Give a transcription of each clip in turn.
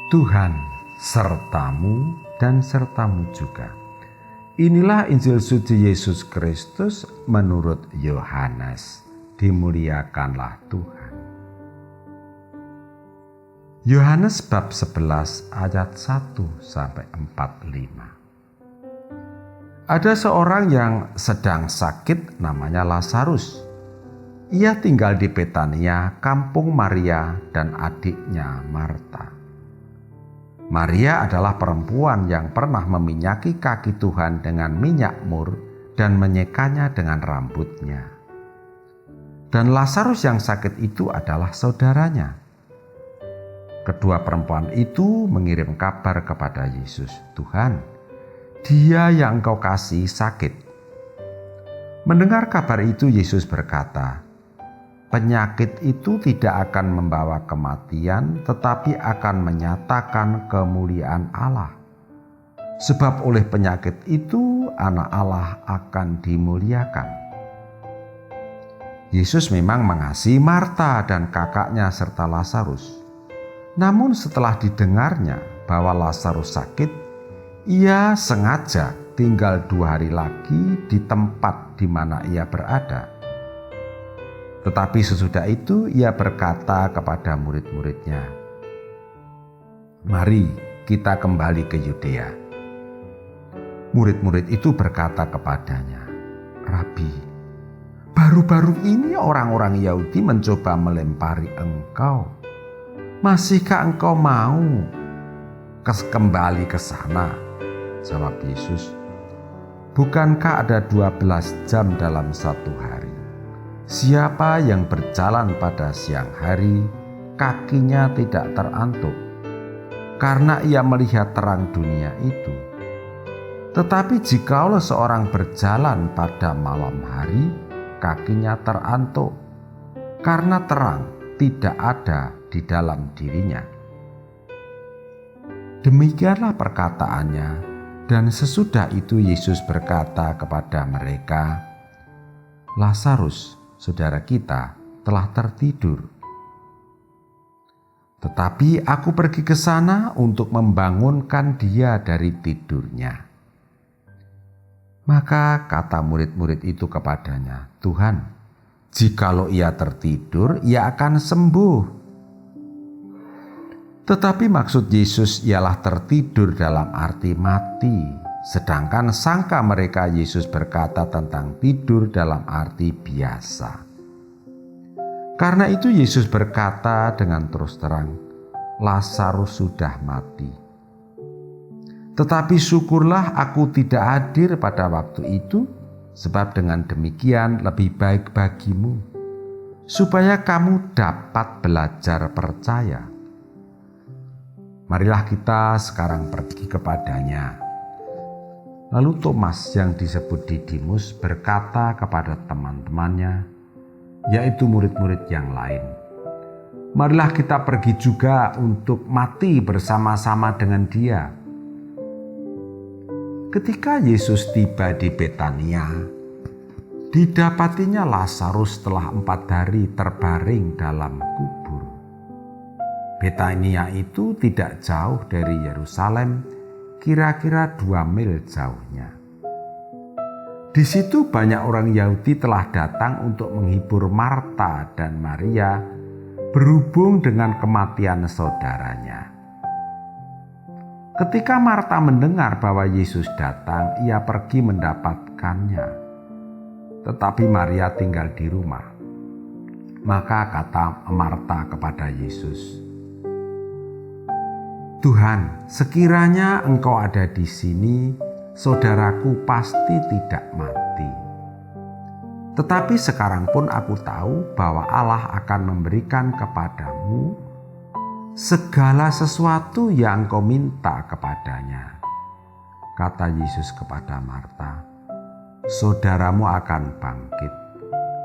Tuhan sertamu dan sertamu juga. Inilah Injil suci Yesus Kristus menurut Yohanes. Dimuliakanlah Tuhan. Yohanes bab 11 ayat 1-45. Ada seorang yang sedang sakit namanya Lazarus. Ia tinggal di Betania, kampung Maria dan adiknya Marta. Maria adalah perempuan yang pernah meminyaki kaki Tuhan dengan minyak mur dan menyekanya dengan rambutnya. Dan Lazarus yang sakit itu adalah saudaranya. Kedua perempuan itu mengirim kabar kepada Yesus, "Tuhan, dia yang Engkau kasih sakit." Mendengar kabar itu, Yesus berkata, "Penyakit itu tidak akan membawa kematian, tetapi akan menyatakan kemuliaan Allah. Sebab oleh penyakit itu, Anak Allah akan dimuliakan." Yesus memang mengasihi Marta dan kakaknya serta Lazarus. Namun setelah didengarnya bahwa Lazarus sakit, ia sengaja tinggal 2 hari lagi di tempat di mana ia berada. Tetapi sesudah itu ia berkata kepada murid-muridnya, "Mari kita kembali ke Yudea." Murid-murid itu berkata kepadanya, "Rabi, baru-baru ini orang-orang Yahudi mencoba melempari Engkau. Masihkah Engkau mau kembali ke sana?" Jawab Yesus, "Bukankah ada 12 jam dalam satu hari? Siapa yang berjalan pada siang hari, kakinya tidak terantuk, karena ia melihat terang dunia itu. Tetapi jikalau seorang berjalan pada malam hari, kakinya terantuk, karena terang tidak ada di dalam dirinya." Demikianlah perkataannya, dan sesudah itu Yesus berkata kepada mereka, "Lazarus, saudara kita, telah tertidur. Tetapi aku pergi ke sana untuk membangunkan dia dari tidurnya." Maka kata murid-murid itu kepadanya, "Tuhan, jikalau ia tertidur, ia akan sembuh." Tetapi maksud Yesus ialah tertidur dalam arti mati. Sedangkan sangka mereka Yesus berkata tentang tidur dalam arti biasa. Karena itu Yesus berkata dengan terus terang, "Lazarus sudah mati. Tetapi syukurlah aku tidak hadir pada waktu itu, sebab dengan demikian lebih baik bagimu, supaya kamu dapat belajar percaya." Marilah kita sekarang pergi kepadanya. Lalu Thomas yang disebut Didimus berkata kepada teman-temannya, yaitu murid-murid yang lain, "Marilah kita pergi juga untuk mati bersama-sama dengan dia." Ketika Yesus tiba di Betania, didapatinya Lazarus setelah 4 hari terbaring dalam kubur. Betania itu tidak jauh dari Yerusalem, kira-kira 2 mil jauhnya. Di situ banyak orang Yahudi telah datang untuk menghibur Marta dan Maria berhubung dengan kematian saudaranya. Ketika Marta mendengar bahwa Yesus datang, ia pergi mendapatkannya. Tetapi Maria tinggal di rumah. Maka kata Marta kepada Yesus, "Tuhan, sekiranya Engkau ada di sini, saudaraku pasti tidak mati. Tetapi sekarang pun aku tahu bahwa Allah akan memberikan kepadamu segala sesuatu yang Engkau minta kepadanya." Kata Yesus kepada Marta, "Saudaramu akan bangkit."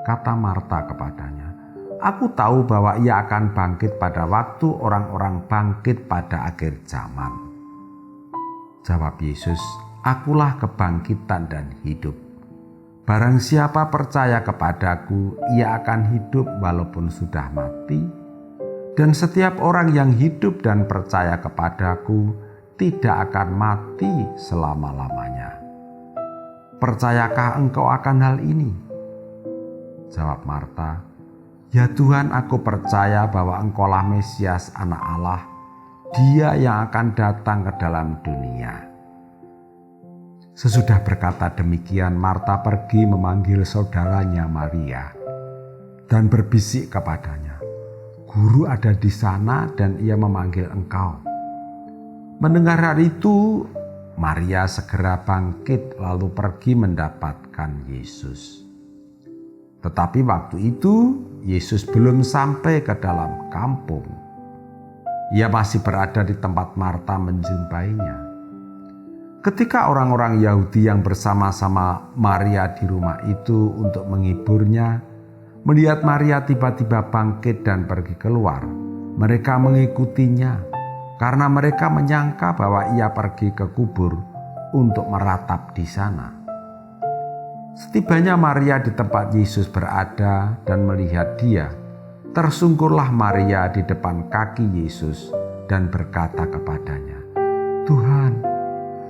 Kata Marta kepadanya, "Aku tahu bahwa ia akan bangkit pada waktu orang-orang bangkit pada akhir zaman." Jawab Yesus, "Akulah kebangkitan dan hidup. Barang siapa percaya kepadaku, ia akan hidup walaupun sudah mati. Dan setiap orang yang hidup dan percaya kepadaku tidak akan mati selama-lamanya. Percayakah engkau akan hal ini?" Jawab Marta, "Ya Tuhan, aku percaya bahwa Engkaulah Mesias, Anak Allah, Dia yang akan datang ke dalam dunia." Sesudah berkata demikian, Marta pergi memanggil saudaranya Maria dan berbisik kepadanya, "Guru ada di sana dan ia memanggil engkau." Mendengar hal itu, Maria segera bangkit lalu pergi mendapatkan Yesus. Tetapi waktu itu Yesus belum sampai ke dalam kampung. Ia masih berada di tempat Marta menjumpainya. Ketika orang-orang Yahudi yang bersama-sama Maria di rumah itu untuk menghiburnya, melihat Maria tiba-tiba bangkit dan pergi keluar, mereka mengikutinya karena mereka menyangka bahwa ia pergi ke kubur untuk meratap di sana. Setibanya Maria di tempat Yesus berada dan melihat dia, tersungkurlah Maria di depan kaki Yesus dan berkata kepadanya, "Tuhan,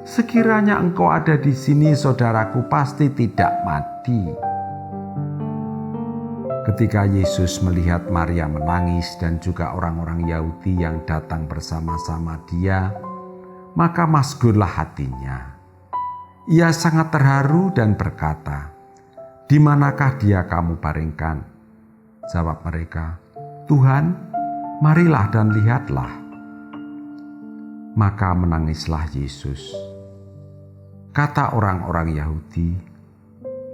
sekiranya Engkau ada di sini, saudaraku pasti tidak mati." Ketika Yesus melihat Maria menangis dan juga orang-orang Yahudi yang datang bersama-sama dia, maka masgurlah hatinya. Ia sangat terharu dan berkata, "Di manakah dia kamu baringkan?" Jawab mereka, "Tuhan, marilah dan lihatlah." Maka menangislah Yesus. Kata orang-orang Yahudi,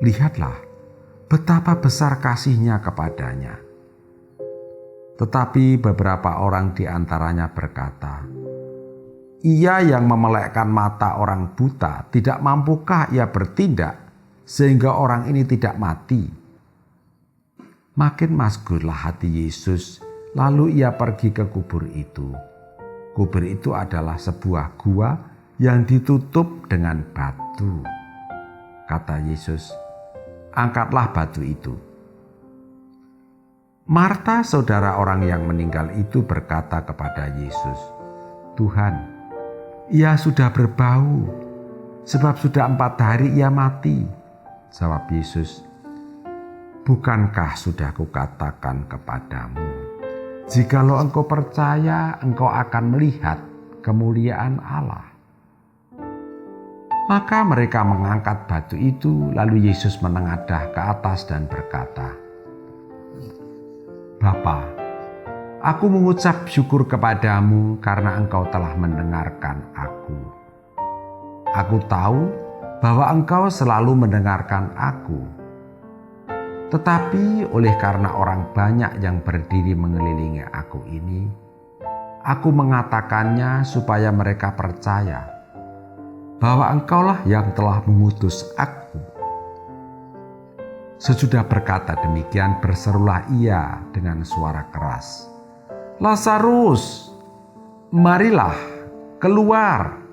"Lihatlah betapa besar kasihnya kepadanya." Tetapi beberapa orang di antaranya berkata, "Ia yang memelekkan mata orang buta, tidak mampukah ia bertindak sehingga orang ini tidak mati?" Makin masgurlah hati Yesus, lalu ia pergi ke kubur itu. Kubur itu adalah sebuah gua yang ditutup dengan batu. Kata Yesus, "Angkatlah batu itu." Marta, saudara orang yang meninggal itu, berkata kepada Yesus, "Tuhan, ia sudah berbau, sebab sudah 4 hari ia mati." Jawab Yesus, "Bukankah sudah kukatakan kepadamu, jikalau engkau percaya, engkau akan melihat kemuliaan Allah?" Maka mereka mengangkat batu itu, lalu Yesus menengadah ke atas dan berkata, "Bapa, aku mengucap syukur kepadamu karena engkau telah mendengarkan aku. Aku tahu bahwa engkau selalu mendengarkan aku. Tetapi oleh karena orang banyak yang berdiri mengelilingi aku ini, aku mengatakannya supaya mereka percaya bahwa engkaulah yang telah mengutus aku." Sesudah berkata demikian, berserulah ia dengan suara keras, "Lazarus, marilah keluar."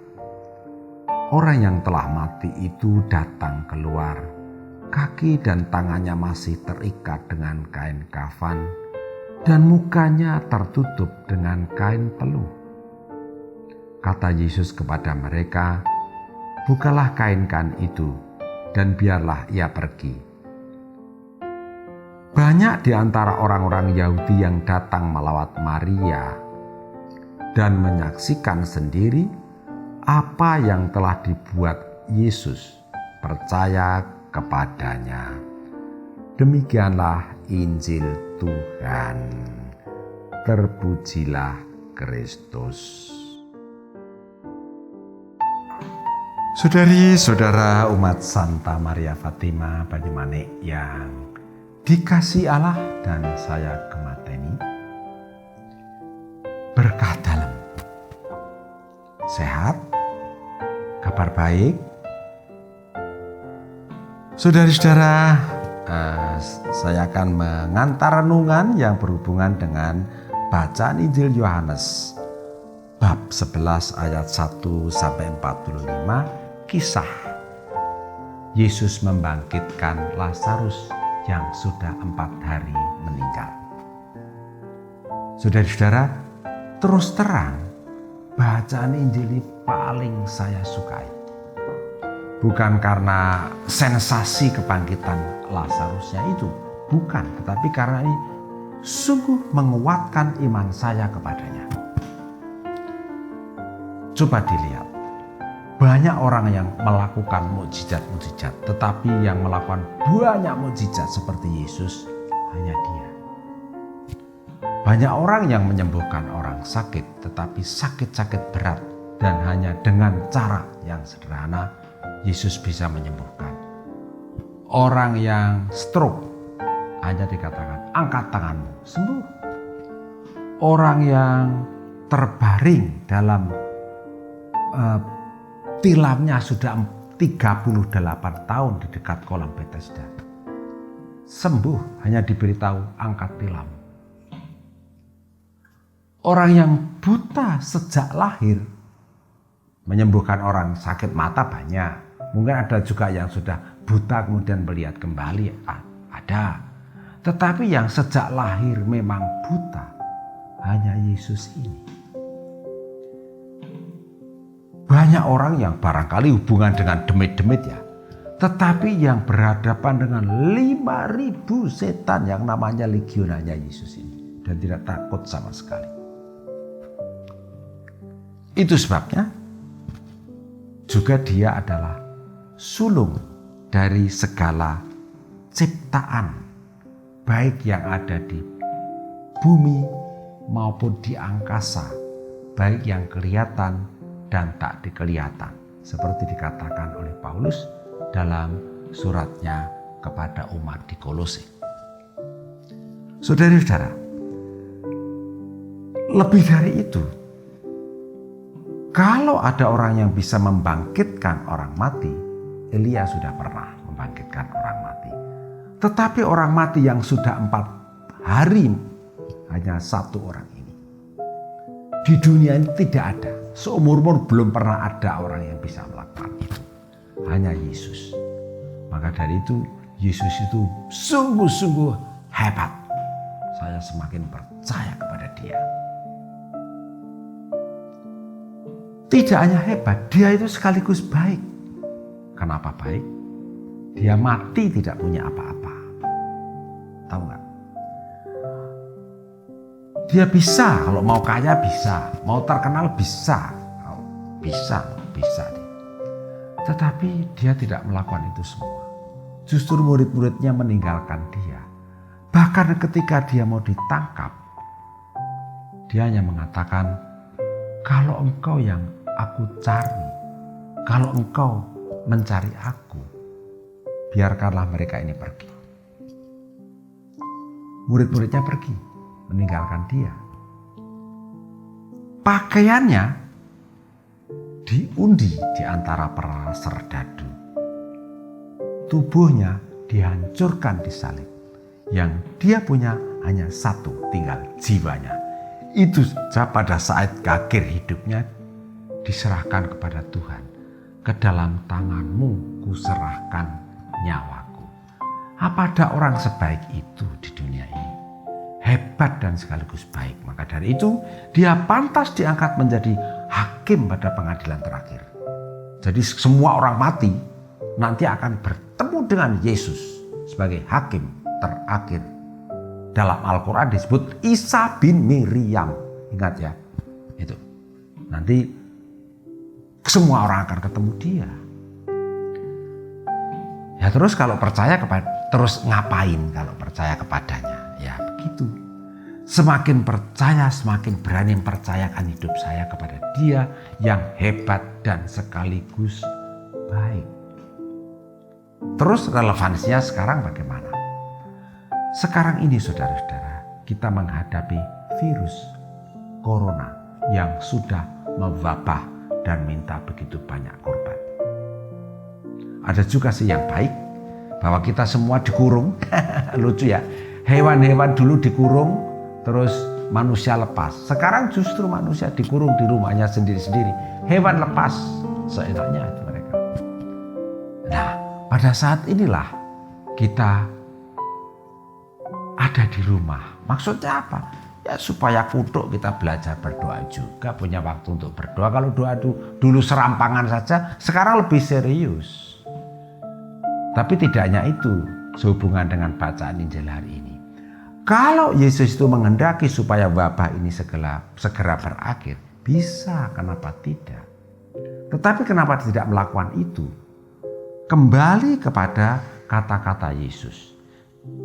Orang yang telah mati itu datang keluar. Kaki dan tangannya masih terikat dengan kain kafan, dan mukanya tertutup dengan kain peluh. Kata Yesus kepada mereka, "Bukalah kain-kain itu, dan biarlah ia pergi." Banyak di antara orang-orang Yahudi yang datang melawat Maria dan menyaksikan sendiri apa yang telah dibuat Yesus, percaya kepadanya. Demikianlah Injil Tuhan. Terpujilah Kristus. Saudari-saudara umat Santa Maria Fatima Banyumanik yang dikasihi Allah dan saya gemateni, berkah dalam, sehat, kabar baik. Saudari-saudara, saya akan mengantar renungan yang berhubungan dengan bacaan Injil Yohanes bab 11 ayat 1 sampai 45, kisah Yesus membangkitkan Lazarus yang sudah 4 hari meninggal. Saudara-saudara, terus terang, bacaan Injil ini paling saya sukai. Bukan karena sensasi kebangkitan Lazarusnya itu, bukan, tetapi karena ini sungguh menguatkan iman saya kepadanya. Coba dilihat, banyak orang yang melakukan mukjizat-mukjizat, tetapi yang melakukan banyak mukjizat seperti Yesus hanya Dia. Banyak orang yang menyembuhkan orang sakit, tetapi sakit-sakit berat, dan hanya dengan cara yang sederhana Yesus bisa menyembuhkan. Orang yang stroke hanya dikatakan angkat tanganmu, sembuh. Orang yang terbaring dalam tilamnya sudah 38 tahun di dekat kolam Bethesda, sembuh hanya diberitahu angkat tilam. Orang yang buta sejak lahir menyembuhkan orang sakit mata banyak. Mungkin ada juga yang sudah buta kemudian melihat kembali, ada. Tetapi yang sejak lahir memang buta hanya Yesus ini. Banyak orang yang barangkali hubungan dengan demit-demit ya, tetapi yang berhadapan dengan 5.000 setan yang namanya legion hanya Yesus ini, dan tidak takut sama sekali. Itu sebabnya juga Dia adalah sulung dari segala ciptaan, baik yang ada di bumi maupun di angkasa, baik yang kelihatan dan tak dikelihatan, seperti dikatakan oleh Paulus dalam suratnya kepada umat di Kolose. Saudara-saudara, lebih dari itu, kalau ada orang yang bisa membangkitkan orang mati, Elia sudah pernah membangkitkan orang mati. Tetapi orang mati yang sudah 4 hari hanya 1 orang ini. Di dunia ini tidak ada, seumur-umur belum pernah ada orang yang bisa melakukan itu. Hanya Yesus. Maka dari itu, Yesus itu sungguh-sungguh hebat. Saya semakin percaya kepada Dia. Tidak hanya hebat, Dia itu sekaligus baik. Kenapa baik? Dia mati tidak punya apa-apa. Tahu nggak? Dia bisa, kalau mau kaya bisa, mau terkenal bisa. Bisa. Tetapi Dia tidak melakukan itu semua. Justru murid-muridnya meninggalkan Dia. Bahkan ketika Dia mau ditangkap, Dia hanya mengatakan, kalau engkau yang aku cari, kalau engkau mencari aku, biarkanlah mereka ini pergi. Murid-muridnya pergi, meninggalkan Dia. Pakaiannya diundi di antara para serdadu. Tubuhnya dihancurkan di salib. Yang Dia punya hanya satu, tinggal jiwanya. Itu saja pada saat akhir hidupnya diserahkan kepada Tuhan. Ke dalam tanganmu kuserahkan nyawaku. Apa ada orang sebaik itu di dunia ini? Hebat dan sekaligus baik. Maka dari itu Dia pantas diangkat menjadi hakim pada pengadilan terakhir. Jadi semua orang mati nanti akan bertemu dengan Yesus sebagai hakim terakhir. Dalam Al-Quran disebut Isa bin Miriam. Ingat ya, itu. Nanti semua orang akan ketemu Dia. Ya terus kalau percaya terus ngapain kalau percaya kepadanya? Ya begitu. Semakin percaya, semakin berani mempercayakan hidup saya kepada Dia yang hebat dan sekaligus baik. Terus relevansinya sekarang bagaimana? Sekarang ini saudara-saudara, kita menghadapi virus corona yang sudah mewabah dan minta begitu banyak korban. Ada juga sih yang baik, bahwa kita semua dikurung. Lucu ya, hewan-hewan dulu dikurung, terus manusia lepas. Sekarang justru manusia dikurung di rumahnya sendiri-sendiri. Hewan lepas seenaknya itu mereka. Nah, pada saat inilah kita ada di rumah. Maksudnya apa? Ya supaya kutuk kita belajar berdoa juga, punya waktu untuk berdoa. Kalau doa dulu serampangan saja, sekarang lebih serius. Tapi tidak hanya itu, sehubungan dengan bacaan Injil hari ini. Kalau Yesus itu menghendaki supaya wabah ini segera berakhir, bisa, kenapa tidak? Tetapi kenapa tidak melakukan itu? Kembali kepada kata-kata Yesus.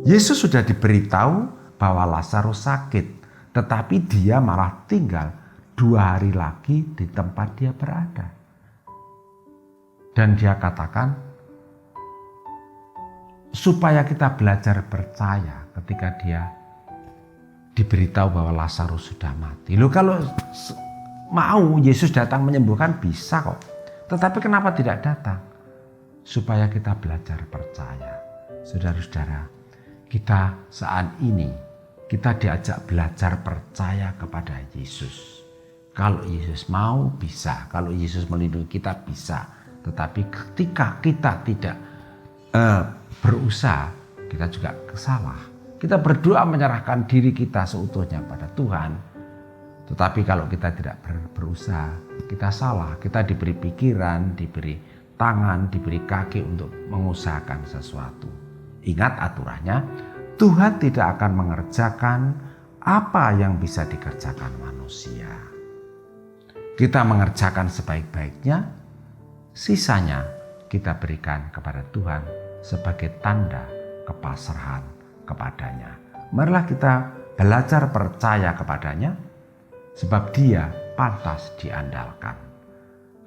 Yesus sudah diberitahu bahwa Lazarus sakit, tetapi dia malah tinggal 2 hari lagi di tempat dia berada. Dan dia katakan, supaya kita belajar percaya ketika dia diberitahu bahwa Lazarus sudah mati. Loh, kalau mau Yesus datang menyembuhkan bisa kok. Tetapi kenapa tidak datang? Supaya kita belajar percaya. Saudara-saudara, kita saat ini kita diajak belajar percaya kepada Yesus. Kalau Yesus mau bisa, kalau Yesus melindungi kita bisa. Tetapi ketika kita tidak berusaha, kita juga salah. Kita berdoa menyerahkan diri kita seutuhnya pada Tuhan. Tetapi kalau kita tidak berusaha, kita salah. Kita diberi pikiran, diberi tangan, diberi kaki untuk mengusahakan sesuatu. Ingat aturannya, Tuhan tidak akan mengerjakan apa yang bisa dikerjakan manusia. Kita mengerjakan sebaik-baiknya, sisanya kita berikan kepada Tuhan sebagai tanda kepasrahan kepadanya. Marilah kita belajar percaya kepadanya, sebab Dia pantas diandalkan.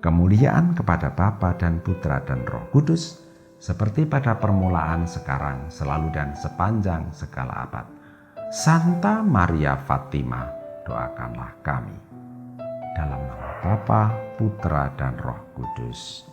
Kemuliaan kepada Bapa dan Putra dan Roh Kudus, seperti pada permulaan, sekarang, selalu dan sepanjang segala abad. Santa Maria Fatima, doakanlah kami. Dalam nama Bapa, Putra dan Roh Kudus.